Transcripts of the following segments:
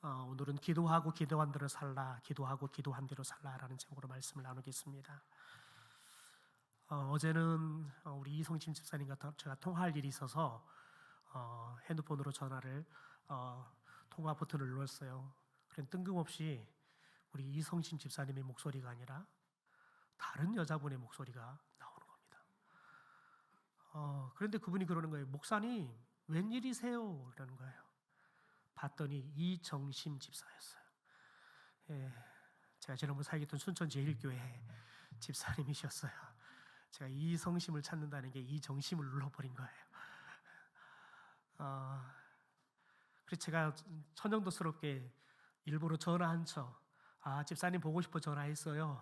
오늘은 기도하고 기도한 대로 살라, 기도하고 기도한 대로 살라라는 제목으로 말씀을 나누겠습니다. 어제는 우리 이성진 집사님과 제가 통화할 일이 있어서 핸드폰으로 전화를 통화 버튼을 눌렀어요. 그런데 뜬금없이 우리 이성진 집사님의 목소리가 아니라 다른 여자분의 목소리가 나오는 겁니다. 그런데 그분이 그러는 거예요. 목사님, 웬일이세요? 그러는 거예요. 봤더니 이정심 집사였어요. 예, 제가 지난번 살겠던 순천 제일교회 집사님이셨어요. 제가 이성심을 찾는다는 게 이정심을 눌러버린 거예요. 그래서 제가 천연도스럽게 일부러 전화한 척, 집사님 보고 싶어 전화했어요.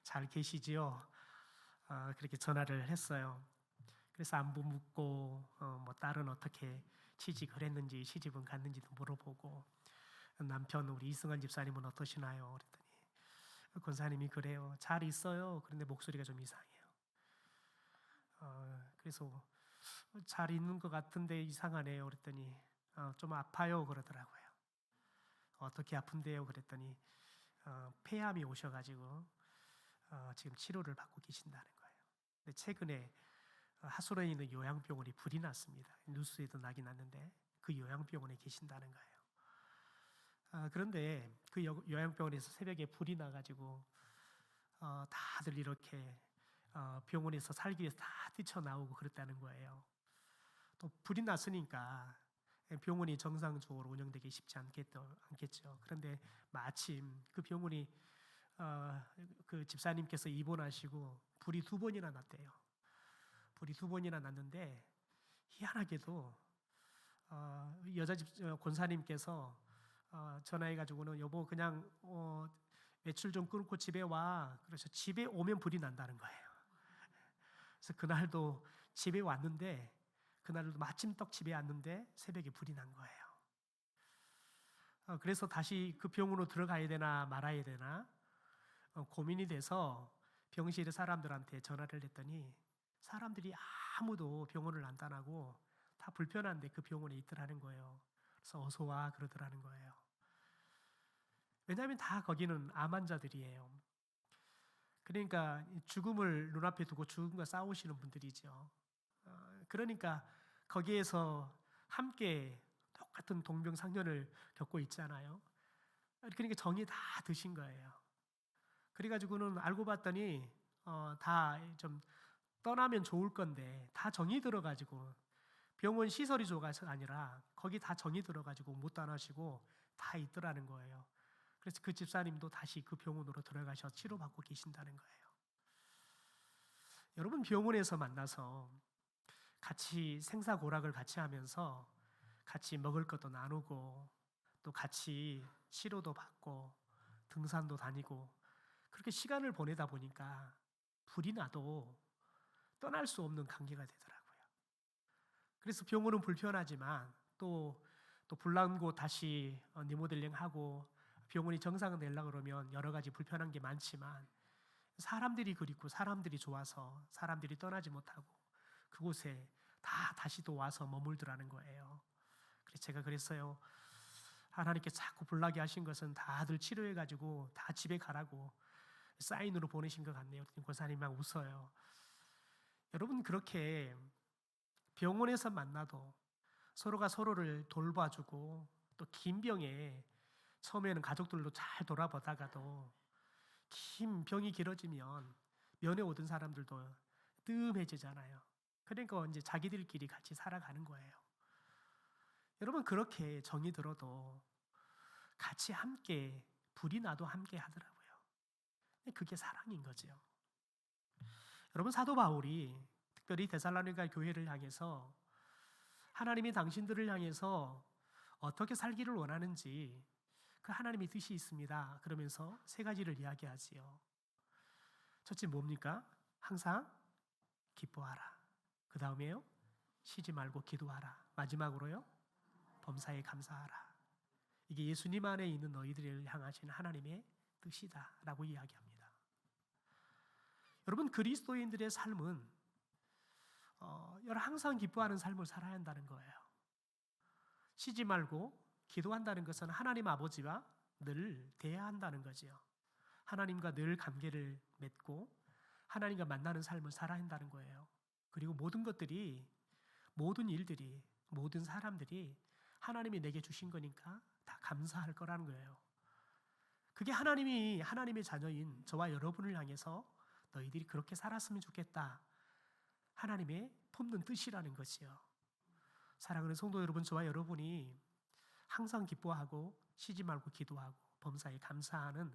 잘 계시지요? 그렇게 전화를 했어요. 그래서 안부 묻고 뭐 딸은 어떻게 취직을 했는지 시집은 갔는지도 물어보고 남편 우리 이승환 집사님은 어떠시나요? 그랬더니 권사님이 그래요. 잘 있어요. 그런데 목소리가 좀 이상해요. 그래서 잘 있는 것 같은데 이상하네요. 그랬더니 좀 아파요. 그러더라고요. 어떻게 아픈데요? 그랬더니 폐암이 오셔가지고 지금 치료를 받고 계신다는 거예요. 근데 최근에 하수로에 있는 요양병원이 불이 났습니다. 뉴스에도 나긴 났는데 그 요양병원에 계신다는 거예요. 그런데 그 요양병원에서 새벽에 불이 나가지고 다들 이렇게 병원에서 살기 위해서 다 뛰쳐나오고 그랬다는 거예요. 또 불이 났으니까 병원이 정상적으로 운영되기 쉽지 않겠죠. 그런데 마침 그 병원이 그 집사님께서 입원하시고 불이 2번이나 났대요. 불이 2번이나 났는데 희한하게도 여자 권사님께서 전화해가지고는 여보 그냥 외출 좀 끊고 집에 와. 그래서 집에 오면 불이 난다는 거예요. 그래서 그날도 집에 왔는데 그날도 마침 떡 집에 왔는데 새벽에 불이 난 거예요. 그래서 다시 그 병원으로 들어가야 되나 말아야 되나 고민이 돼서 병실의 사람들한테 전화를 했더니 사람들이 아무도 병원을 안 다니고 다 불편한데 그 병원에 있더라는 거예요. 그래서 어서 와 그러더라는 거예요. 왜냐하면 다 거기는 암 환자들이에요. 그러니까 죽음을 눈앞에 두고 죽음과 싸우시는 분들이죠. 그러니까 거기에서 함께 똑같은 동병상련을 겪고 있잖아요. 그러니까 정이 다 드신 거예요. 그래가지고는 알고 봤더니 다 좀 떠나면 좋을 건데 다 정이 들어가지고 병원 시설이 좋아서 아니라 거기 다 정이 들어가지고 못 떠나시고 다 있더라는 거예요. 그래서 그 집사님도 다시 그 병원으로 들어가셔 치료받고 계신다는 거예요. 여러분 병원에서 만나서 같이 생사고락을 같이 하면서 같이 먹을 것도 나누고 또 같이 치료도 받고 등산도 다니고 그렇게 시간을 보내다 보니까 불이 나도 떠날 수 없는 관계가 되더라고요. 그래서 병원은 불편하지만 또 불난 곳 다시 리모델링하고 병원이 정상을 내려고 그러면 여러 가지 불편한 게 많지만 사람들이 그립고 사람들이 좋아서 사람들이 떠나지 못하고 그곳에 다 다시 또 와서 머물더라는 거예요. 그래서 제가 그랬어요. 하나님께 자꾸 불나게 하신 것은 다들 치료해가지고 다 집에 가라고 사인으로 보내신 것 같네요. 권사님 막 웃어요. 여러분 그렇게 병원에서 만나도 서로가 서로를 돌봐주고 또 긴 병에 처음에는 가족들로 잘 돌아보다가도 긴 병이 길어지면 면회 오던 사람들도 뜸해지잖아요. 그러니까 이제 자기들끼리 같이 살아가는 거예요. 여러분 그렇게 정이 들어도 같이 함께 불이 나도 함께 하더라고요. 그게 사랑인 거죠. 여러분 사도 바울이 특별히 데살로니가 교회를 향해서 하나님이 당신들을 향해서 어떻게 살기를 원하는지 그 하나님의 뜻이 있습니다. 그러면서 3가지를 이야기하지요. 첫째 뭡니까? 항상 기뻐하라. 그 다음에요? 쉬지 말고 기도하라. 마지막으로요? 범사에 감사하라. 이게 예수님 안에 있는 너희들을 향하신 하나님의 뜻이다 라고 이야기합니다. 여러분 그리스도인들의 삶은 항상 기뻐하는 삶을 살아야 한다는 거예요. 쉬지 말고 기도한다는 것은 하나님 아버지와 늘 대해야 한다는 거지요. 하나님과 늘 관계를 맺고 하나님과 만나는 삶을 살아야 한다는 거예요. 그리고 모든 것들이, 모든 일들이, 모든 사람들이 하나님이 내게 주신 거니까 다 감사할 거라는 거예요. 그게 하나님의 자녀인 저와 여러분을 향해서 너희들이 그렇게 살았으면 좋겠다, 하나님의 품는 뜻이라는 것이요. 사랑하는 성도 여러분, 저와 여러분이 항상 기뻐하고 쉬지 말고 기도하고 범사에 감사하는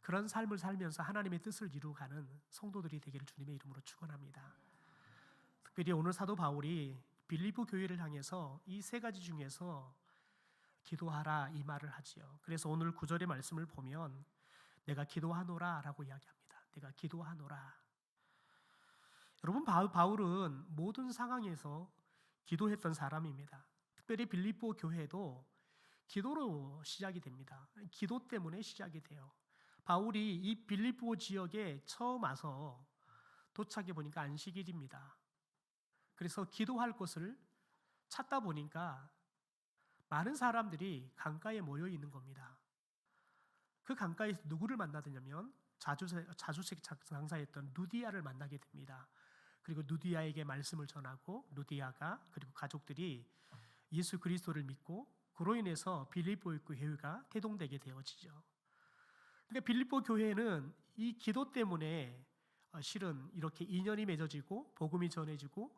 그런 삶을 살면서 하나님의 뜻을 이루어가는 성도들이 되기를 주님의 이름으로 축원합니다. 특별히 오늘 사도 바울이 빌립보 교회를 향해서 이 세 가지 중에서 기도하라 이 말을 하지요. 그래서 오늘 9절의 말씀을 보면 내가 기도하노라 라고 이야기합니다. 내가 기도하노라. 여러분, 바울은 모든 상황에서 기도했던 사람입니다. 특별히 빌립보 교회도 기도로 시작이 됩니다. 기도 때문에 시작이 돼요. 바울이 이 빌립보 지역에 처음 와서 도착해 보니까 안식일입니다. 그래서 기도할 곳을 찾다 보니까 많은 사람들이 강가에 모여 있는 겁니다. 그 강가에서 누구를 만나느냐면 자주색 장사했던 루디아를 만나게 됩니다. 그리고 루디아에게 말씀을 전하고 루디아가 그리고 가족들이 예수 그리스도를 믿고 그로 인해서 빌립보 교회가 태동되게 되어지죠. 그러니까 빌립보 교회는 이 기도 때문에 실은 이렇게 인연이 맺어지고 복음이 전해지고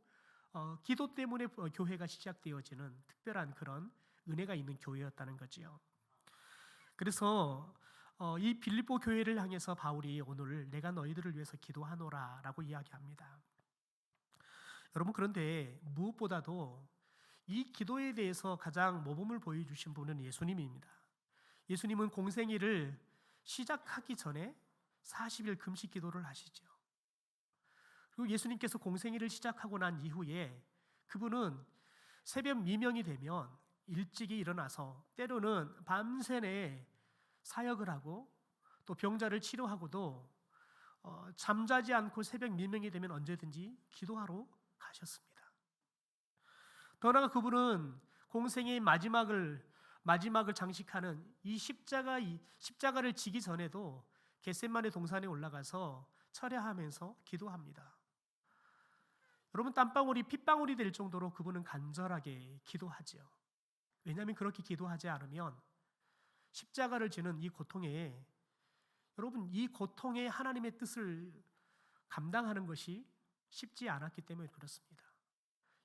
기도 때문에 교회가 시작되어지는 특별한 그런 은혜가 있는 교회였다는 거지요. 그래서 이 빌립보 교회를 향해서 바울이 오늘 내가 너희들을 위해서 기도하노라 라고 이야기합니다. 여러분, 그런데 무엇보다도 이 기도에 대해서 가장 모범을 보여주신 분은 예수님입니다. 예수님은 공생애를 시작하기 전에 40일 금식 기도를 하시죠. 그리고 예수님께서 공생애를 시작하고 난 이후에 그분은 새벽 미명이 되면 일찍이 일어나서 때로는 밤새내 사역을 하고 또 병자를 치료하고도 잠자지 않고 새벽 미명이 되면 언제든지 기도하러 가셨습니다. 더 나아가 그분은 공생의 마지막을 장식하는 이 십자가를 지기 전에도 겟세마네 동산에 올라가서 철야하면서 기도합니다. 여러분, 땀방울이 핏방울이 될 정도로 그분은 간절하게 기도하죠. 왜냐하면 그렇게 기도하지 않으면 십자가를 지는 이 고통에, 여러분, 이 고통에 하나님의 뜻을 감당하는 것이 쉽지 않았기 때문에 그렇습니다.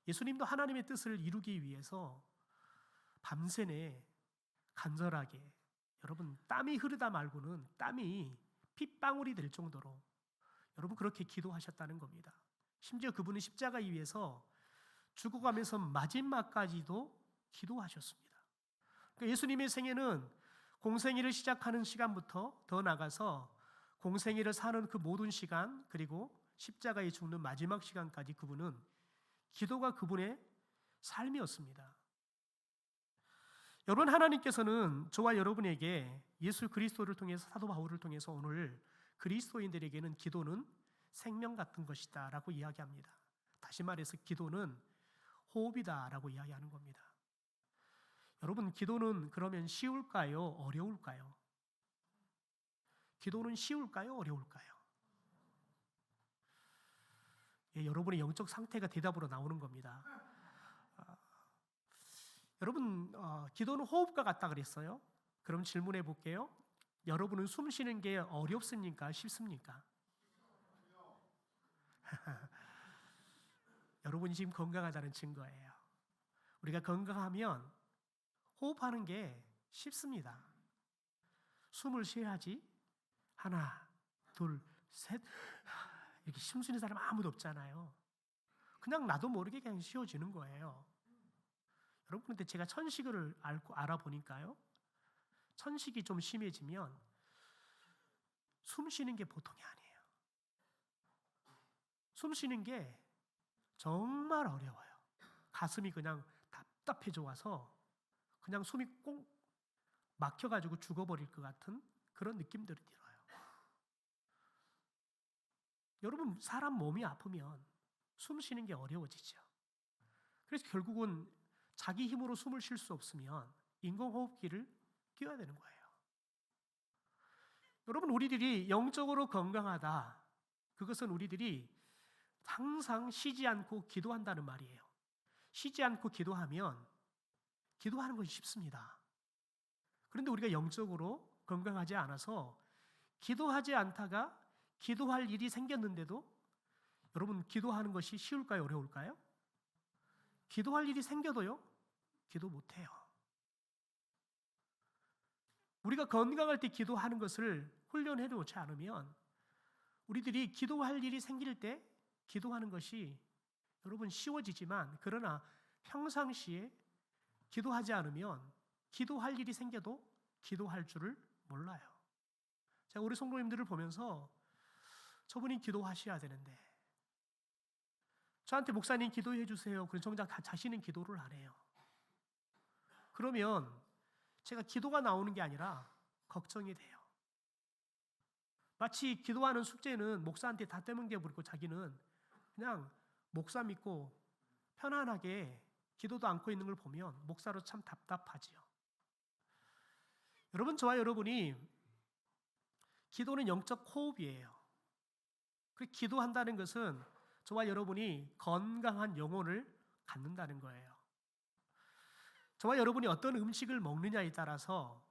예수님도 하나님의 뜻을 이루기 위해서 밤새내 간절하게, 여러분, 땀이 흐르다 말고는 땀이 핏방울이 될 정도로 여러분 그렇게 기도하셨다는 겁니다. 심지어 그분은 십자가 위에서 죽어가면서 마지막까지도 기도하셨습니다. 그러니까 예수님의 생애는 공생애를 시작하는 시간부터 더 나가서 공생애를 사는 그 모든 시간, 그리고 십자가에 죽는 마지막 시간까지 그분은 기도가 그분의 삶이었습니다. 여러분, 하나님께서는 저와 여러분에게 예수 그리스도를 통해서, 사도 바울을 통해서 오늘 그리스도인들에게는 기도는 생명 같은 것이다 라고 이야기합니다. 다시 말해서 기도는 호흡이다 라고 이야기하는 겁니다. 여러분, 기도는 그러면 쉬울까요? 어려울까요? 기도는 쉬울까요? 어려울까요? 예, 여러분의 영적 상태가 대답으로 나오는 겁니다. 여러분, 기도는 호흡과 같다 그랬어요. 그럼 질문해 볼게요. 여러분은 숨 쉬는 게 어렵습니까? 쉽습니까? 여러분이 지금 건강하다는 증거예요. 우리가 건강하면 호흡하는 게 쉽습니다. 숨을 쉬어야지. 하나, 둘, 셋. 이렇게 숨 쉬는 사람 아무도 없잖아요. 그냥 나도 모르게 그냥 쉬어지는 거예요. 여러분, 근데 제가 천식을 알아보니까요, 천식이 좀 심해지면 숨 쉬는 게 보통이 아니에요. 숨 쉬는 게 정말 어려워요. 가슴이 그냥 답답해져 와서 그냥 숨이 꽁 막혀가지고 죽어버릴 것 같은 그런 느낌들이 들어요. 여러분, 사람 몸이 아프면 숨 쉬는 게 어려워지죠. 그래서 결국은 자기 힘으로 숨을 쉴 수 없으면 인공호흡기를 끼워야 되는 거예요. 여러분, 우리들이 영적으로 건강하다, 그것은 우리들이 항상 쉬지 않고 기도한다는 말이에요. 쉬지 않고 기도하면 기도하는 것이 쉽습니다. 그런데 우리가 영적으로 건강하지 않아서 기도하지 않다가 기도할 일이 생겼는데도, 여러분, 기도하는 것이 쉬울까요? 어려울까요? 기도할 일이 생겨도요, 기도 못해요. 우리가 건강할 때 기도하는 것을 훈련해 놓지 않으면 우리들이 기도할 일이 생길 때 기도하는 것이 여러분 쉬워지지만, 그러나 평상시에 기도하지 않으면 기도할 일이 생겨도 기도할 줄을 몰라요. 제가 우리 성도님들을 보면서 저분이 기도하셔야 되는데, 저한테 목사님 기도해 주세요. 그래서 정작 자신은 기도를 안 해요. 그러면 제가 기도가 나오는 게 아니라 걱정이 돼요. 마치 기도하는 숙제는 목사한테 다 떼넘겨버리고 자기는 그냥 목사 믿고 편안하게 기도도 않고 있는 걸 보면 목사로 참 답답하지요. 여러분, 저와 여러분이 기도는 영적 호흡이에요. 그 기도한다는 것은 저와 여러분이 건강한 영혼을 갖는다는 거예요. 저와 여러분이 어떤 음식을 먹느냐에 따라서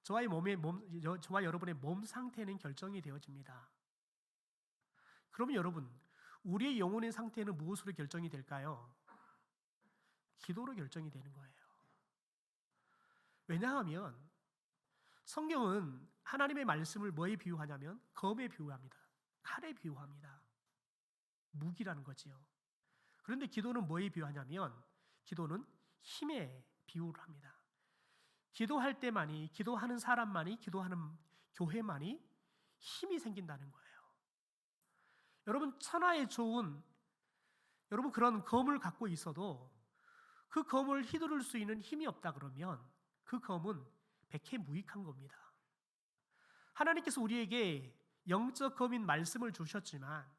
저와 여러분의 몸 상태는 결정이 되어집니다. 그러면 여러분, 우리의 영혼의 상태는 무엇으로 결정이 될까요? 기도로 결정이 되는 거예요. 왜냐하면 성경은 하나님의 말씀을 뭐에 비유하냐면 검에 비유합니다. 칼에 비유합니다. 무기라는 거지요. 그런데 기도는 뭐에 비유하냐면 기도는 힘에 비유를 합니다. 기도할 때만이, 기도하는 사람만이, 기도하는 교회만이 힘이 생긴다는 거예요. 여러분, 천하에 좋은 여러분 그런 검을 갖고 있어도 그 검을 휘두를 수 있는 힘이 없다 그러면 그 검은 백해무익한 겁니다. 하나님께서 우리에게 영적 검인 말씀을 주셨지만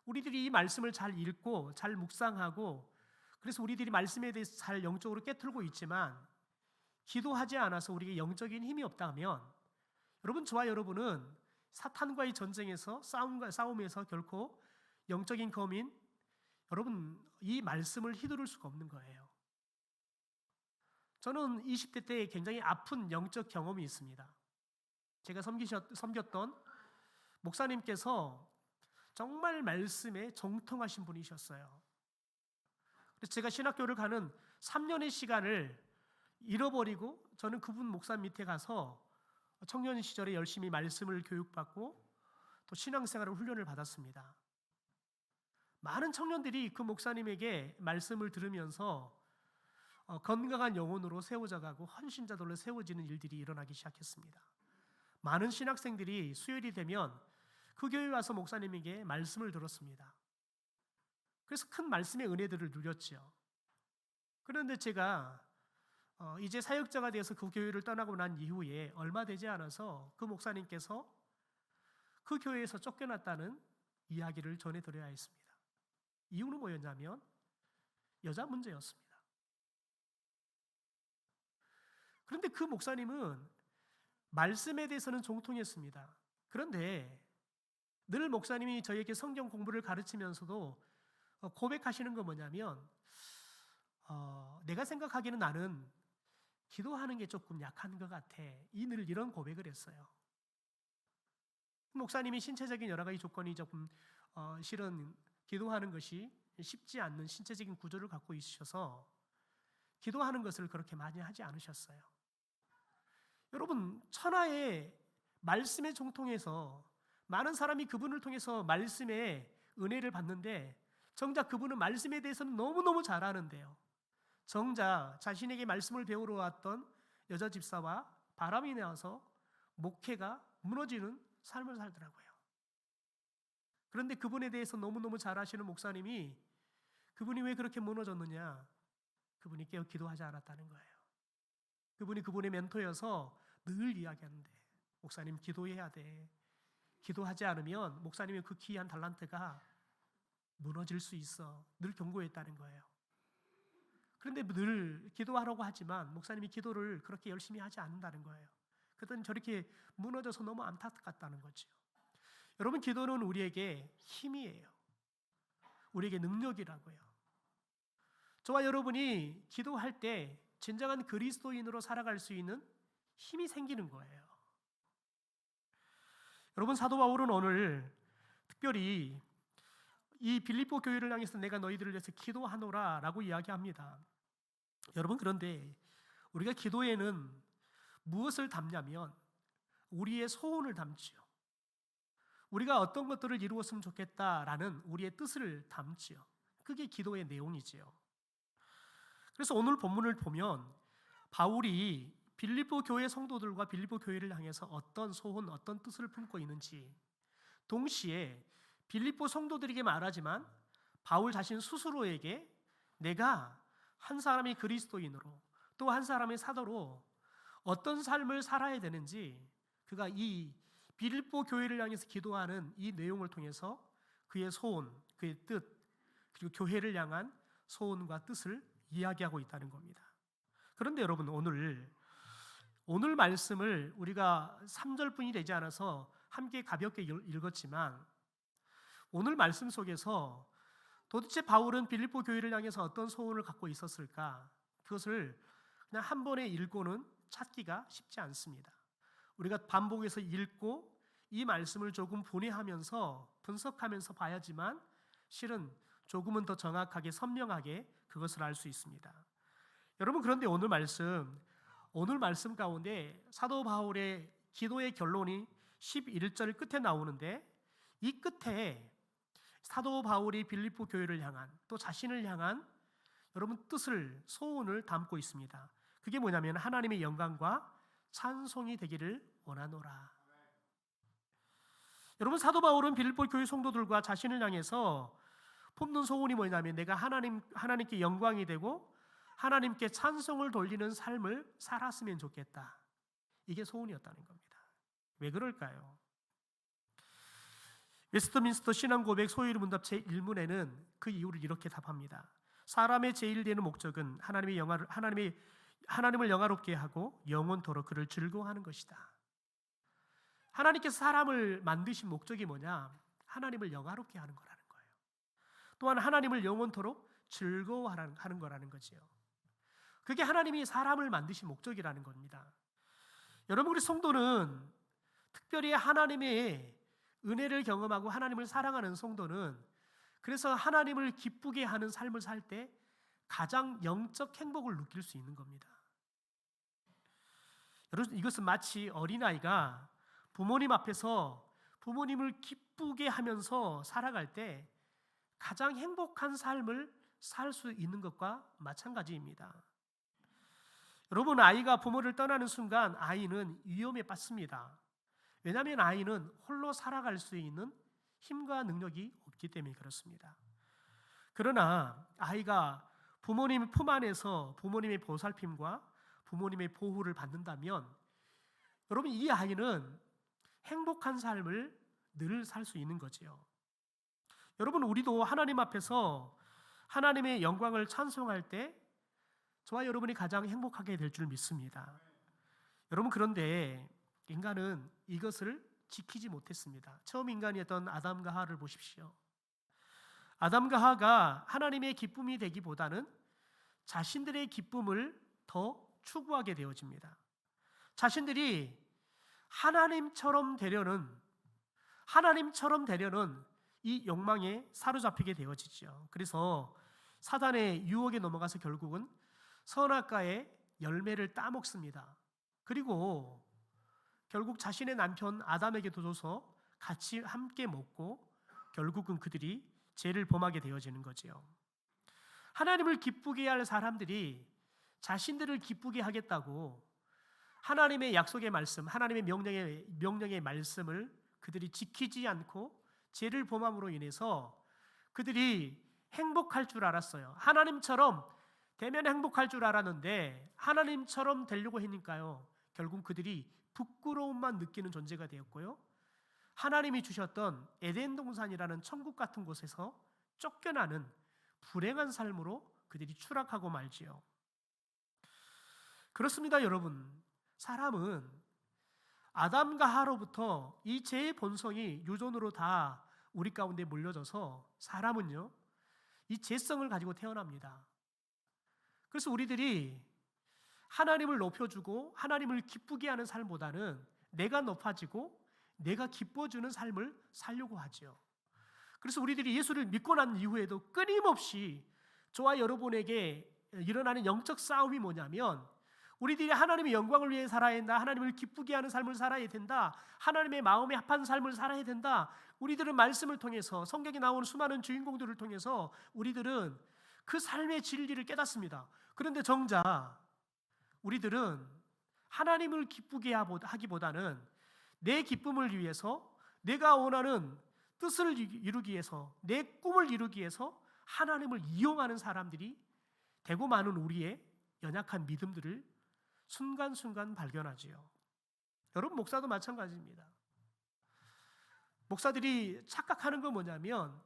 우리들이 이 말씀을 잘 읽고 잘 묵상하고, 그래서 우리들이 말씀에 대해서 잘 영적으로 깨틀고 있지만 기도하지 않아서 우리에게 영적인 힘이 없다 하면, 여러분, 저와 여러분은 사탄과의 전쟁에서 싸움에서 결코 영적인 검인 여러분 이 말씀을 휘두를 수가 없는 거예요. 저는 20대 때 굉장히 아픈 영적 경험이 있습니다. 제가 섬겼던 목사님께서 정말 말씀에 정통하신 분이셨어요. 그래서 제가 신학교를 가는 3년의 시간을 잃어버리고 저는 그분 목사 밑에 가서 청년 시절에 열심히 말씀을 교육받고 또 신앙생활을 훈련을 받았습니다. 많은 청년들이 그 목사님에게 말씀을 들으면서 건강한 영혼으로 세워져가고 헌신자들로 세워지는 일들이 일어나기 시작했습니다. 많은 신학생들이 수요일이 되면 그 교회에 와서 목사님에게 말씀을 들었습니다. 그래서 큰 말씀의 은혜들을 누렸죠. 그런데 제가 이제 사역자가 되어서 그 교회를 떠나고 난 이후에 얼마 되지 않아서 그 목사님께서 그 교회에서 쫓겨났다는 이야기를 전해드려야 했습니다. 이유는 뭐였냐면 여자 문제였습니다. 그런데 그 목사님은 말씀에 대해서는 정통했습니다. 그런데 늘 목사님이 저에게 성경 공부를 가르치면서도 고백하시는 건 뭐냐면 내가 생각하기에는 나는 기도하는 게 조금 약한 것 같아. 늘 이런 고백을 했어요. 목사님이 신체적인 여러 가지 조건이 조금 실은 기도하는 것이 쉽지 않는 신체적인 구조를 갖고 있으셔서 기도하는 것을 그렇게 많이 하지 않으셨어요. 여러분, 천하의 말씀에 정통해서 많은 사람이 그분을 통해서 말씀의 은혜를 받는데 정작 그분은 말씀에 대해서는 너무너무 잘 아는데요, 정작 자신에게 말씀을 배우러 왔던 여자 집사와 바람이 나와서 목회가 무너지는 삶을 살더라고요. 그런데 그분에 대해서 너무너무 잘 아시는 목사님이 그분이 왜 그렇게 무너졌느냐, 그분이 깨어 기도하지 않았다는 거예요. 그분이 그분의 멘토여서 늘 이야기하는데 목사님 기도해야 돼. 기도하지 않으면 목사님의 그 귀한 달란트가 무너질 수 있어. 늘 경고했다는 거예요. 그런데 늘 기도하라고 하지만 목사님이 기도를 그렇게 열심히 하지 않는다는 거예요. 그랬더니 저렇게 무너져서 너무 안타깝다는 거죠. 여러분, 기도는 우리에게 힘이에요. 우리에게 능력이라고요. 저와 여러분이 기도할 때 진정한 그리스도인으로 살아갈 수 있는 힘이 생기는 거예요. 여러분, 사도 바울은 오늘 특별히 이 빌립보 교회를 향해서 내가 너희들을 위해서 기도하노라 라고 이야기합니다. 여러분, 그런데 우리가 기도에는 무엇을 담냐면 우리의 소원을 담지요. 우리가 어떤 것들을 이루었으면 좋겠다라는 우리의 뜻을 담지요. 그게 기도의 내용이지요. 그래서 오늘 본문을 보면 바울이 빌립보 교회 성도들과 빌립보 교회를 향해서 어떤 소원, 어떤 뜻을 품고 있는지, 동시에 빌립보 성도들에게 말하지만 바울 자신 스스로에게 내가 한 사람이 그리스도인으로 또 한 사람의 사도로 어떤 삶을 살아야 되는지 그가 이 빌립보 교회를 향해서 기도하는 이 내용을 통해서 그의 소원, 그의 뜻, 그리고 교회를 향한 소원과 뜻을 이야기하고 있다는 겁니다. 그런데 여러분, 오늘 말씀을 우리가 3절뿐이 되지 않아서 함께 가볍게 읽었지만 오늘 말씀 속에서 도대체 바울은 빌립보 교회를 향해서 어떤 소원을 갖고 있었을까? 그것을 그냥 한 번에 읽고는 찾기가 쉽지 않습니다. 우리가 반복해서 읽고 이 말씀을 조금 분해하면서 분석하면서 봐야지만 실은 조금은 더 정확하게 선명하게 그것을 알 수 있습니다. 여러분, 그런데 오늘 말씀 가운데 사도 바울의 기도의 결론이 11절 끝에 나오는데 이 끝에 사도 바울이 빌립보 교회를 향한 또 자신을 향한 여러분 뜻을, 소원을 담고 있습니다. 그게 뭐냐면 하나님의 영광과 찬송이 되기를 원하노라. 여러분, 사도 바울은 빌립보 교회 성도들과 자신을 향해서 품는 소원이 뭐냐면 내가 하나님께 영광이 되고 하나님께 찬송을 돌리는 삶을 살았으면 좋겠다. 이게 소원이었다는 겁니다. 왜 그럴까요? 웨스트민스터 신앙고백 소요리 문답 제1문에는 그 이유를 이렇게 답합니다. 사람의 제일 되는 목적은 하나님을 영화롭게 하고 영원토록 그를 즐거워하는 것이다. 하나님께서 사람을 만드신 목적이 뭐냐? 하나님을 영화롭게 하는 거라는 거예요. 또한 하나님을 영원토록 즐거워하는 거라는 거지요. 그게 하나님이 사람을 만드신 목적이라는 겁니다. 여러분, 우리 성도는 특별히 하나님의 은혜를 경험하고 하나님을 사랑하는 성도는 그래서 하나님을 기쁘게 하는 삶을 살 때 가장 영적 행복을 느낄 수 있는 겁니다. 여러분, 이것은 마치 어린아이가 부모님 앞에서 부모님을 기쁘게 하면서 살아갈 때 가장 행복한 삶을 살 수 있는 것과 마찬가지입니다. 여러분, 아이가 부모를 떠나는 순간 아이는 위험에 빠집니다. 왜냐하면 아이는 홀로 살아갈 수 있는 힘과 능력이 없기 때문에 그렇습니다. 그러나 아이가 부모님 품 안에서 부모님의 보살핌과 부모님의 보호를 받는다면 여러분, 이 아이는 행복한 삶을 늘 살 수 있는 거지요. 여러분, 우리도 하나님 앞에서 하나님의 영광을 찬송할 때 저와 여러분이 가장 행복하게 될 줄 믿습니다. 여러분, 그런데 인간은 이것을 지키지 못했습니다. 처음 인간이었던 아담과 하와를 보십시오. 아담과 하와가 하나님의 기쁨이 되기보다는 자신들의 기쁨을 더 추구하게 되어집니다. 자신들이 하나님처럼 되려는 이 욕망에 사로잡히게 되어지죠. 그래서 사단의 유혹에 넘어가서 결국은 선악과의 열매를 따먹습니다. 그리고 결국 자신의 남편 아담에게도 줘서 같이 함께 먹고 결국은 그들이 죄를 범하게 되어지는 거지요. 하나님을 기쁘게 할 사람들이 자신들을 기쁘게 하겠다고 하나님의 약속의 말씀, 하나님의 명령의 말씀을 그들이 지키지 않고 죄를 범함으로 인해서 그들이 행복할 줄 알았어요. 하나님처럼 되면 행복할 줄 알았는데 하나님처럼 되려고 하니까요, 결국 그들이 부끄러움만 느끼는 존재가 되었고요, 하나님이 주셨던 에덴 동산이라는 천국 같은 곳에서 쫓겨나는 불행한 삶으로 그들이 추락하고 말지요. 그렇습니다, 여러분. 사람은 아담과 하로부터 이 죄의 본성이 유전으로 다 우리 가운데 물려져서 사람은요, 이 죄성을 가지고 태어납니다. 그래서 우리들이 하나님을 높여주고 하나님을 기쁘게 하는 삶보다는 내가 높아지고 내가 기뻐주는 삶을 살려고 하죠. 그래서 우리들이 예수를 믿고 난 이후에도 끊임없이 저와 여러분에게 일어나는 영적 싸움이 뭐냐면, 우리들이 하나님의 영광을 위해 살아야 된다, 하나님을 기쁘게 하는 삶을 살아야 된다, 하나님의 마음에 합한 삶을 살아야 된다. 우리들은 말씀을 통해서, 성경에 나오는 수많은 주인공들을 통해서 우리들은 그 삶의 진리를 깨닫습니다. 그런데 정작 우리들은 하나님을 기쁘게 하기보다는 내 기쁨을 위해서, 내가 원하는 뜻을 이루기 위해서, 내 꿈을 이루기 위해서 하나님을 이용하는 사람들이 되고 많은 우리의 연약한 믿음들을 순간순간 발견하지요. 여러분, 목사도 마찬가지입니다. 목사들이 착각하는 건 뭐냐면,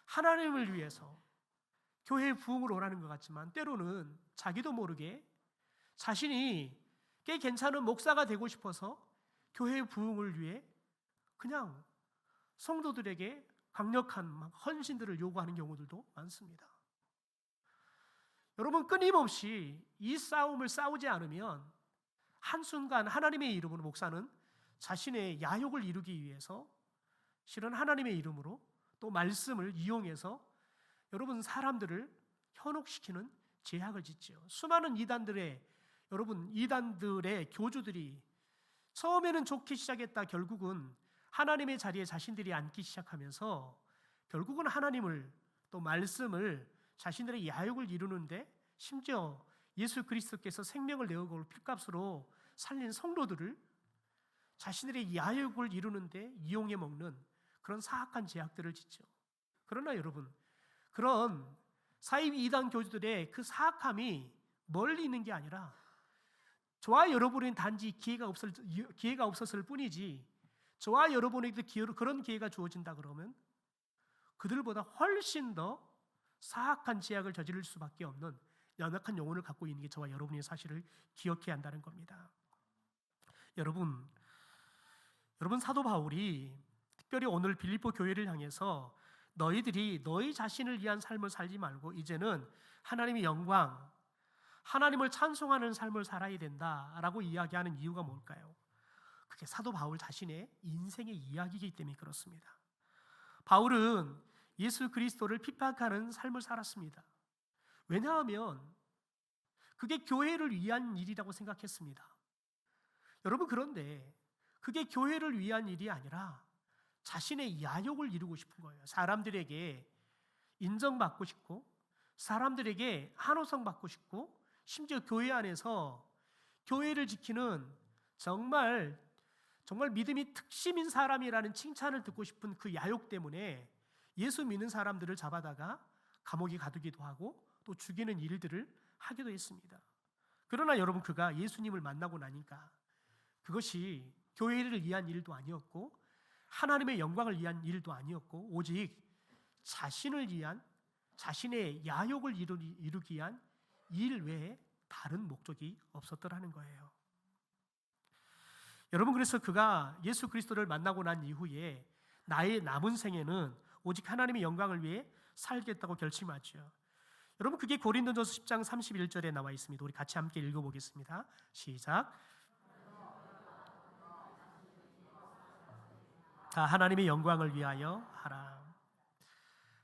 하나님을 위해서 교회의 부흥을 원하는 것 같지만 때로는 자기도 모르게 자신이 꽤 괜찮은 목사가 되고 싶어서 교회의 부흥을 위해 그냥 성도들에게 강력한 헌신들을 요구하는 경우들도 많습니다. 여러분, 끊임없이 이 싸움을 싸우지 않으면 한순간 하나님의 이름으로 목사는 자신의 야욕을 이루기 위해서 실은 하나님의 이름으로 또 말씀을 이용해서 여러분 사람들을 현혹시키는 죄악을 짓죠. 수많은 이단들의 교주들이 처음에는 좋게 시작했다 결국은 하나님의 자리에 자신들이 앉기 시작하면서 결국은 하나님을 또 말씀을 자신들의 야욕을 이루는데, 심지어 예수 그리스도께서 생명을 내어고 피값으로 살린 성도들을 자신들의 야욕을 이루는데 이용해 먹는 그런 사악한 죄악들을 짓죠. 그러나 여러분, 그런 사이비 이단 교주들의 그 사악함이 멀리 있는 게 아니라 저와 여러분은 단지 기회가 없었을 뿐이지, 저와 여러분에게도 그런 기회가 주어진다 그러면 그들보다 훨씬 더 사악한 죄악을 저지를 수밖에 없는 연약한 영혼을 갖고 있는 게 저와 여러분의 사실을 기억해야 한다는 겁니다. 여러분 사도 바울이 특별히 오늘 빌립보 교회를 향해서 너희들이 너희 자신을 위한 삶을 살지 말고 이제는 하나님의 영광, 하나님을 찬송하는 삶을 살아야 된다라고 이야기하는 이유가 뭘까요? 그게 사도 바울 자신의 인생의 이야기이기 때문에 그렇습니다. 바울은 예수 그리스도를 핍박하는 삶을 살았습니다. 왜냐하면 그게 교회를 위한 일이라고 생각했습니다. 여러분, 그런데 그게 교회를 위한 일이 아니라 자신의 야욕을 이루고 싶은 거예요. 사람들에게 인정받고 싶고, 사람들에게 한호성 받고 싶고, 심지어 교회 안에서 교회를 지키는 정말 믿음이 특심인 사람이라는 칭찬을 듣고 싶은 그 야욕 때문에 예수 믿는 사람들을 잡아다가 감옥에 가두기도 하고 또 죽이는 일들을 하기도 했습니다. 그러나 여러분, 그가 예수님을 만나고 나니까 그것이 교회를 위한 일도 아니었고 하나님의 영광을 위한 일도 아니었고 오직 자신을 위한, 자신의 야욕을 이루기 위한 일 외에 다른 목적이 없었더라는 거예요. 여러분, 그래서 그가 예수 그리스도를 만나고 난 이후에 나의 남은 생에는 오직 하나님의 영광을 위해 살겠다고 결심하죠. 여러분, 그게 고린도전서 10장 31절에 나와 있습니다. 우리 같이 함께 읽어보겠습니다. 시작. 다 하나님의 영광을 위하여 하라.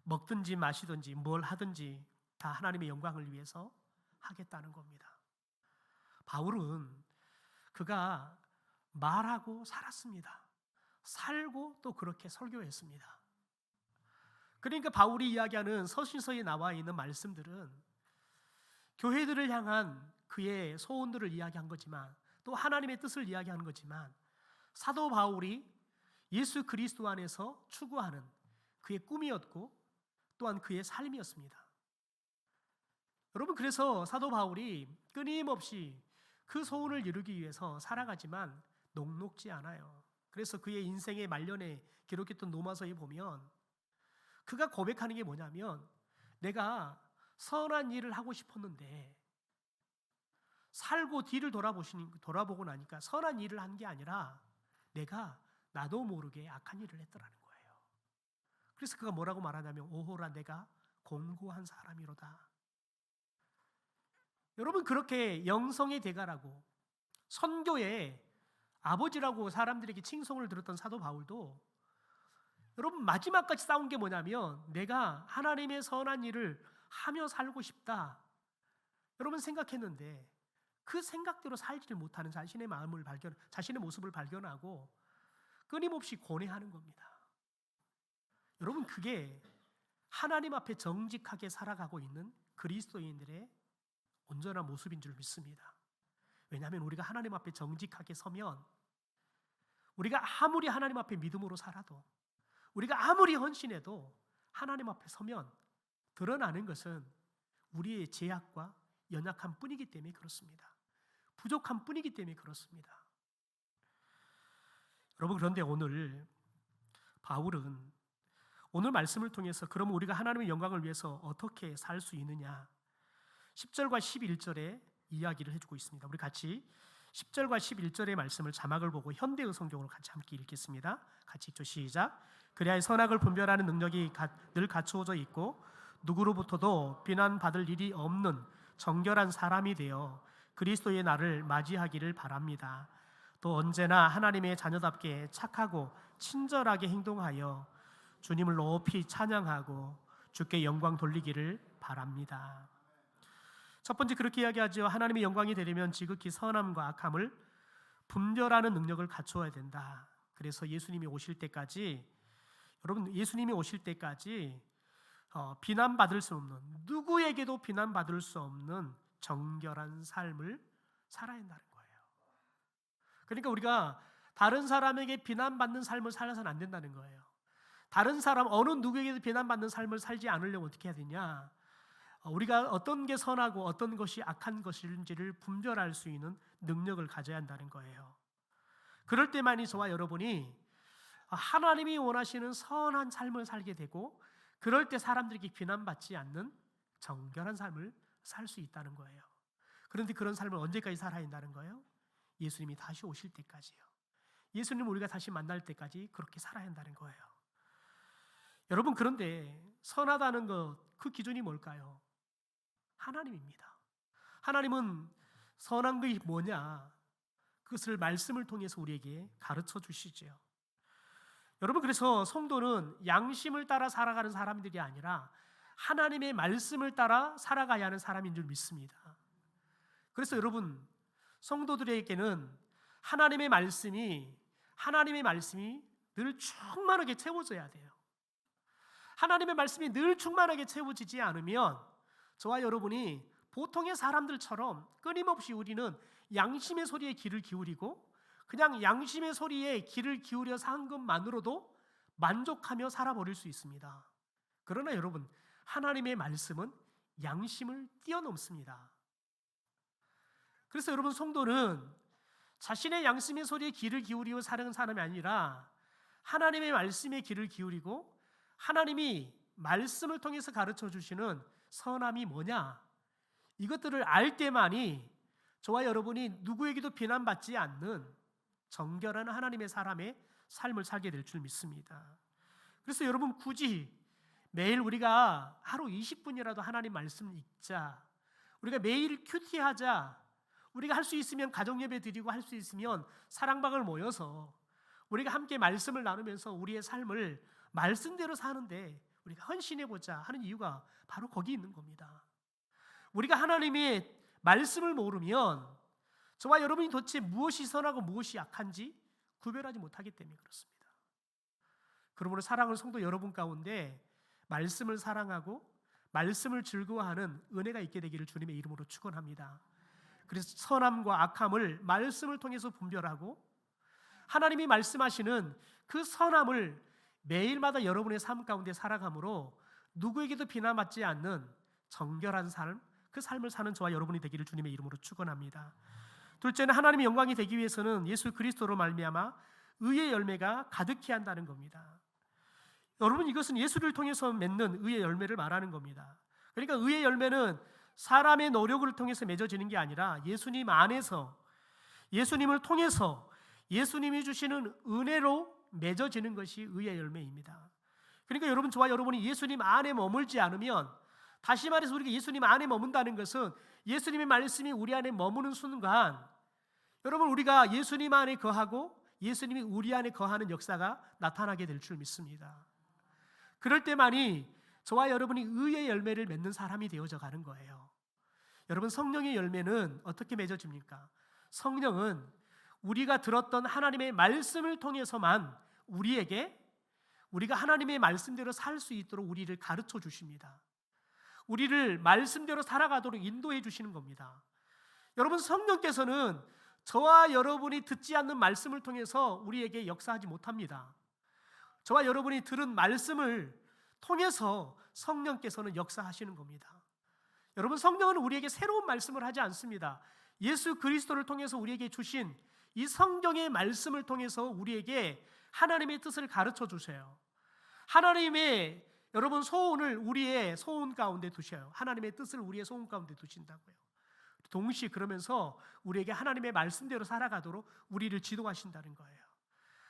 먹든지 마시든지 뭘 하든지 다 하나님의 영광을 위해서 하겠다는 겁니다. 바울은 그가 말하고 살았습니다. 살고 또 그렇게 설교했습니다. 그러니까 바울이 이야기하는 서신서에 나와 있는 말씀들은 교회들을 향한 그의 소원들을 이야기한 거지만 또 하나님의 뜻을 이야기하는 거지만 사도 바울이 예수 그리스도 안에서 추구하는 그의 꿈이었고 또한 그의 삶이었습니다. 여러분, 그래서 사도 바울이 끊임없이 그 소원을 이루기 위해서 살아가지만 녹록지 않아요. 그래서 그의 인생의 말년에 기록했던 로마서에 보면 그가 고백하는 게 뭐냐면 내가 선한 일을 하고 싶었는데 살고 뒤를 돌아보고 나니까 선한 일을 한 게 아니라 내가 나도 모르게 악한 일을 했더라는 거예요. 그래서 그가 뭐라고 말하냐면 오호라 내가 공고한 사람이로다. 여러분, 그렇게 영성의 대가라고 선교의 아버지라고 사람들에게 칭송을 들었던 사도 바울도 여러분 마지막까지 싸운 게 뭐냐면 내가 하나님의 선한 일을 하며 살고 싶다. 여러분 생각했는데 그 생각대로 살지를 못하는 자신의 모습을 발견하고 끊임없이 고뇌하는 겁니다. 여러분, 그게 하나님 앞에 정직하게 살아가고 있는 그리스도인들의 온전한 모습인 줄 믿습니다. 왜냐하면 우리가 하나님 앞에 정직하게 서면 우리가 아무리 하나님 앞에 믿음으로 살아도 우리가 아무리 헌신해도 하나님 앞에 서면 드러나는 것은 우리의 제약과 연약함 뿐이기 때문에 그렇습니다. 부족함 뿐이기 때문에 그렇습니다. 여러분, 그런데 오늘 바울은 오늘 말씀을 통해서 그럼 우리가 하나님의 영광을 위해서 어떻게 살 수 있느냐 10절과 11절에 이야기를 해주고 있습니다. 우리 같이 10절과 11절의 말씀을 자막을 보고 현대의 성경으로 같이 함께 읽겠습니다. 같이 읽죠. 시작. 그래야 선악을 분별하는 능력이 늘 갖추어져 있고 누구로부터도 비난받을 일이 없는 정결한 사람이 되어 그리스도의 날을 맞이하기를 바랍니다. 또 언제나 하나님의 자녀답게 착하고 친절하게 행동하여 주님을 높이 찬양하고 주께 영광 돌리기를 바랍니다. 첫 번째 그렇게 이야기하죠. 하나님의 영광이 되려면 지극히 선함과 악함을 분별하는 능력을 갖추어야 된다. 그래서 예수님이 오실 때까지 비난받을 수 없는, 누구에게도 비난받을 수 없는 정결한 삶을 살아야 한다는 거예요. 그러니까 우리가 다른 사람에게 비난받는 삶을 살아서는 안 된다는 거예요. 다른 사람 어느 누구에게도 비난받는 삶을 살지 않으려면 어떻게 해야 되냐? 우리가 어떤 게 선하고 어떤 것이 악한 것인지를 분별할 수 있는 능력을 가져야 한다는 거예요. 그럴 때만이 저와 여러분이 하나님이 원하시는 선한 삶을 살게 되고 그럴 때 사람들에게 비난받지 않는 정결한 삶을 살 수 있다는 거예요. 그런데 그런 삶을 언제까지 살아야 한다는 거예요? 예수님이 다시 오실 때까지요. 예수님을 우리가 다시 만날 때까지 그렇게 살아야 한다는 거예요. 여러분, 그런데 선하다는 것, 그 기준이 뭘까요? 하나님입니다. 하나님은 선한 것이 뭐냐? 그것을 말씀을 통해서 우리에게 가르쳐 주시죠. 여러분, 그래서 성도는 양심을 따라 살아가는 사람들이 아니라 하나님의 말씀을 따라 살아가야 하는 사람인 줄 믿습니다. 그래서 여러분, 성도들에게는 하나님의 말씀이 늘 충만하게 채워져야 돼요. 하나님의 말씀이 늘 충만하게 채워지지 않으면 저와 여러분이 보통의 사람들처럼 끊임없이 우리는 양심의 소리에 귀를 기울이고 그냥 양심의 소리에 귀를 기울여 산 것만으로도 만족하며 살아버릴 수 있습니다. 그러나 여러분, 하나님의 말씀은 양심을 뛰어넘습니다. 그래서 여러분, 성도는 자신의 양심의 소리에 귀를 기울이고 사는 사람이 아니라 하나님의 말씀에 귀를 기울이고 하나님이 말씀을 통해서 가르쳐 주시는 선함이 뭐냐, 이것들을 알 때만이 저와 여러분이 누구에게도 비난받지 않는 정결한 하나님의 사람의 삶을 살게 될 줄 믿습니다. 그래서 여러분, 굳이 매일 우리가 하루 20분이라도 하나님 말씀 읽자, 우리가 매일 큐티하자, 우리가 할 수 있으면 가정예배 드리고 할 수 있으면 사랑방을 모여서 우리가 함께 말씀을 나누면서 우리의 삶을 말씀대로 사는데 우리가 헌신해보자 하는 이유가 바로 거기 있는 겁니다. 우리가 하나님의 말씀을 모르면 저와 여러분이 도대체 무엇이 선하고 무엇이 악한지 구별하지 못하기 때문에 그렇습니다. 그러므로 사랑하는 성도 여러분 가운데 말씀을 사랑하고 말씀을 즐거워하는 은혜가 있게 되기를 주님의 이름으로 축원합니다. 그래서 선함과 악함을 말씀을 통해서 분별하고 하나님이 말씀하시는 그 선함을 매일마다 여러분의 삶 가운데 살아감으로 누구에게도 비난받지 않는 정결한 삶, 그 삶을 사는 저와 여러분이 되기를 주님의 이름으로 축원합니다. 둘째는 하나님의 영광이 되기 위해서는 예수 그리스도로 말미암아 의의 열매가 가득히 한다는 겁니다. 여러분, 이것은 예수를 통해서 맺는 의의 열매를 말하는 겁니다. 그러니까 의의 열매는 사람의 노력을 통해서 맺어지는 게 아니라 예수님 안에서, 예수님을 통해서 예수님이 주시는 은혜로 맺어지는 것이 의의 열매입니다. 그러니까 여러분, 저와 여러분이 예수님 안에 머물지 않으면, 다시 말해서 우리가 예수님 안에 머문다는 것은 예수님의 말씀이 우리 안에 머무는 순간, 여러분, 우리가 예수님 안에 거하고 예수님이 우리 안에 거하는 역사가 나타나게 될 줄 믿습니다. 그럴 때만이 저와 여러분이 의의 열매를 맺는 사람이 되어져 가는 거예요. 여러분, 성령의 열매는 어떻게 맺어집니까? 성령은 우리가 들었던 하나님의 말씀을 통해서만 우리가 하나님의 말씀대로 살 수 있도록 우리를 가르쳐 주십니다. 우리를 말씀대로 살아가도록 인도해 주시는 겁니다. 여러분, 성령께서는 저와 여러분이 듣지 않는 말씀을 통해서 우리에게 역사하지 못합니다. 저와 여러분이 들은 말씀을 통해서 성령께서는 역사하시는 겁니다. 여러분, 성령은 우리에게 새로운 말씀을 하지 않습니다. 예수 그리스도를 통해서 우리에게 주신 이 성경의 말씀을 통해서 우리에게 하나님의 뜻을 가르쳐 주세요. 하나님의 여러분 소원을 우리의 소원 가운데 두셔요. 하나님의 뜻을 우리의 소원 가운데 두신다고요. 동시에 그러면서 우리에게 하나님의 말씀대로 살아가도록 우리를 지도하신다는 거예요.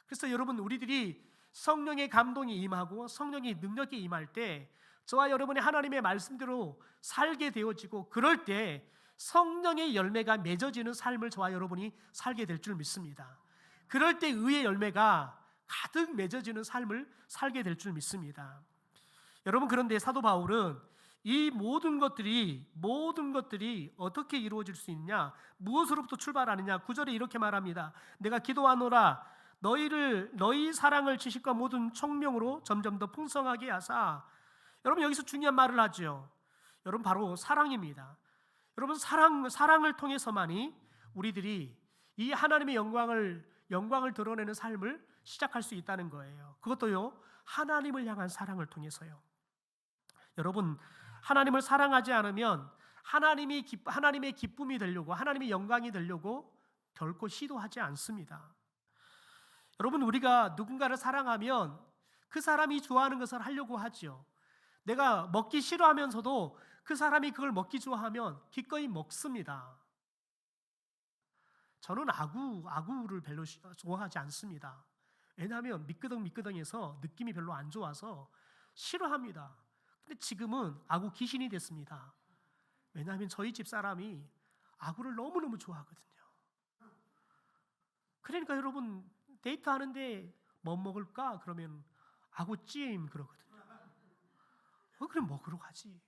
그래서 여러분, 우리들이 성령의 감동이 임하고 성령의 능력이 임할 때 저와 여러분이 하나님의 말씀대로 살게 되어지고, 그럴 때 성령의 열매가 맺어지는 삶을 저와 여러분이 살게 될 줄 믿습니다. 그럴 때 의의 열매가 가득 맺어지는 삶을 살게 될 줄 믿습니다. 여러분, 그런데 사도 바울은 이 모든 것들이 어떻게 이루어질 수 있냐, 무엇으로부터 출발하느냐, 9절에 이렇게 말합니다. 내가 기도하노라 너희 사랑을 지식과 모든 총명으로 점점 더 풍성하게 하사. 여러분, 여기서 중요한 말을 하죠. 여러분, 바로 사랑입니다. 여러분, 사랑을 통해서만이 우리들이 이 하나님의 영광을 드러내는 삶을 시작할 수 있다는 거예요. 그것도요, 하나님을 향한 사랑을 통해서요. 여러분, 하나님을 사랑하지 않으면 하나님의 기쁨이 되려고, 하나님의 영광이 되려고 결코 시도하지 않습니다. 여러분, 우리가 누군가를 사랑하면 그 사람이 좋아하는 것을 하려고 하죠. 내가 먹기 싫어하면서도 그 사람이 그걸 먹기 좋아하면 기꺼이 먹습니다. 저는 아구를 별로 좋아하지 않습니다. 왜냐하면 미끄덩미끄덩해서 느낌이 별로 안 좋아서 싫어합니다. 근데 지금은 아구 귀신이 됐습니다. 왜냐하면 저희 집 사람이 아구를 너무너무 좋아하거든요. 그러니까 여러분, 데이트하는데 뭐 먹을까? 그러면 아구찜 그러거든요. 그럼 먹으러 가지.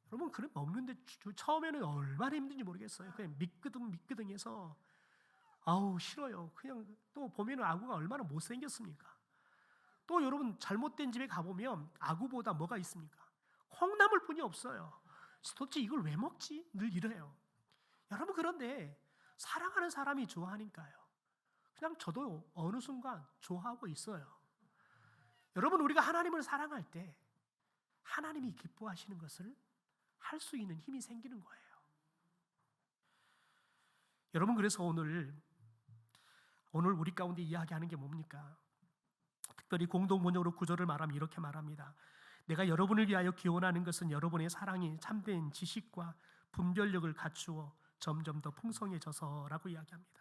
여러분, 그래 먹는데 처음에는 얼마나 힘든지 모르겠어요. 그냥 미끄덩해서 아우 싫어요. 그냥 또 보면은 아구가 얼마나 못생겼습니까? 또 여러분, 잘못된 집에 가보면 아구보다 뭐가 있습니까? 콩나물 뿐이 없어요. 도대체 이걸 왜 먹지? 늘 이래요. 여러분, 그런데 사랑하는 사람이 좋아하니까요. 그냥 저도 어느 순간 좋아하고 있어요. 여러분, 우리가 하나님을 사랑할 때 하나님이 기뻐하시는 것을 할 수 있는 힘이 생기는 거예요. 여러분, 그래서 오늘 우리 가운데 이야기하는 게 뭡니까? 특별히 공동 번역으로 9절을 말하면 이렇게 말합니다. 내가 여러분을 위하여 기원하는 것은 여러분의 사랑이 참된 지식과 분별력을 갖추어 점점 더 풍성해져서라고 이야기합니다.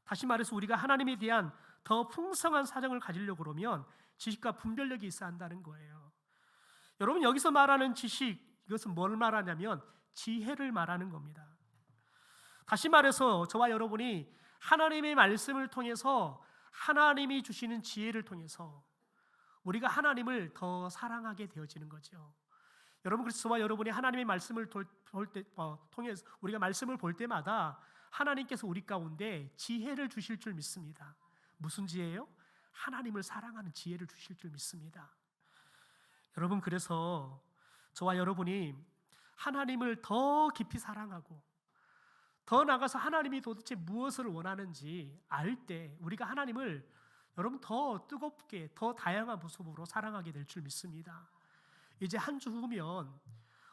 다시 말해서 우리가 하나님에 대한 더 풍성한 사정을 가지려고 그러면 지식과 분별력이 있어야 한다는 거예요. 여러분, 여기서 말하는 지식, 이것은 뭘 말하냐면 지혜를 말하는 겁니다. 다시 말해서 저와 여러분이 하나님의 말씀을 통해서, 하나님이 주시는 지혜를 통해서 우리가 하나님을 더 사랑하게 되어지는 거죠. 여러분, 그래서 저와 여러분이 하나님의 말씀을 통해서 우리가 말씀을 볼 때마다 하나님께서 우리 가운데 지혜를 주실 줄 믿습니다. 무슨 지혜요? 하나님을 사랑하는 지혜를 주실 줄 믿습니다. 여러분, 그래서 저와 여러분이 하나님을 더 깊이 사랑하고 더 나아가서 하나님이 도대체 무엇을 원하는지 알 때 우리가 하나님을 여러분 더 뜨겁게, 더 다양한 모습으로 사랑하게 될 줄 믿습니다. 이제 한 주 후면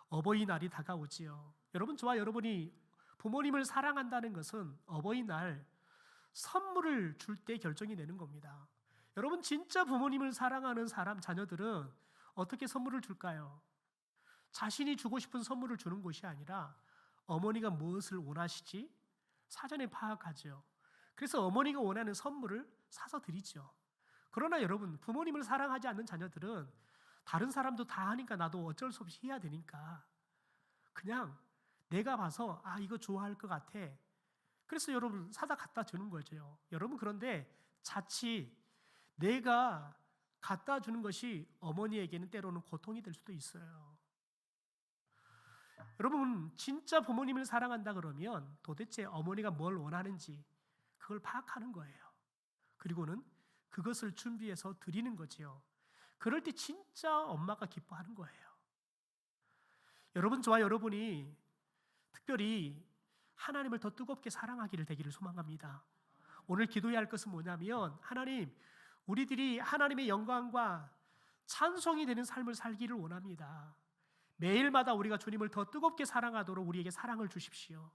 어버이날이 다가오지요. 여러분, 저와 여러분이 부모님을 사랑한다는 것은 어버이날 선물을 줄 때 결정이 되는 겁니다. 여러분, 진짜 부모님을 사랑하는 자녀들은 어떻게 선물을 줄까요? 자신이 주고 싶은 선물을 주는 것이 아니라 어머니가 무엇을 원하시지 사전에 파악하죠. 그래서 어머니가 원하는 선물을 사서 드리죠. 그러나 여러분, 부모님을 사랑하지 않는 자녀들은 다른 사람도 다 하니까 나도 어쩔 수 없이 해야 되니까 그냥 내가 봐서 이거 좋아할 것 같아. 그래서 여러분 사다 갖다 주는 거죠. 여러분, 그런데 자칫 내가 갖다 주는 것이 어머니에게는 때로는 고통이 될 수도 있어요. 여러분, 진짜 부모님을 사랑한다 그러면 도대체 어머니가 뭘 원하는지 그걸 파악하는 거예요. 그리고는 그것을 준비해서 드리는 거지요. 그럴 때 진짜 엄마가 기뻐하는 거예요. 여러분, 저와 여러분이 특별히 하나님을 더 뜨겁게 사랑하기를 되기를 소망합니다. 오늘 기도해야 할 것은 뭐냐면, 하나님, 우리들이 하나님의 영광과 찬송이 되는 삶을 살기를 원합니다. 매일마다 우리가 주님을 더 뜨겁게 사랑하도록 우리에게 사랑을 주십시오.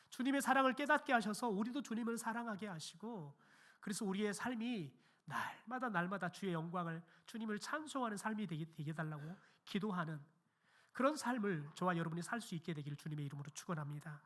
주님의 사랑을 깨닫게 하셔서 우리도 주님을 사랑하게 하시고, 그래서 우리의 삶이 날마다 주의 영광을, 주님을 찬송하는 삶이 되게 해달라고 기도하는 그런 삶을 저와 여러분이 살 수 있게 되기를 주님의 이름으로 축원합니다.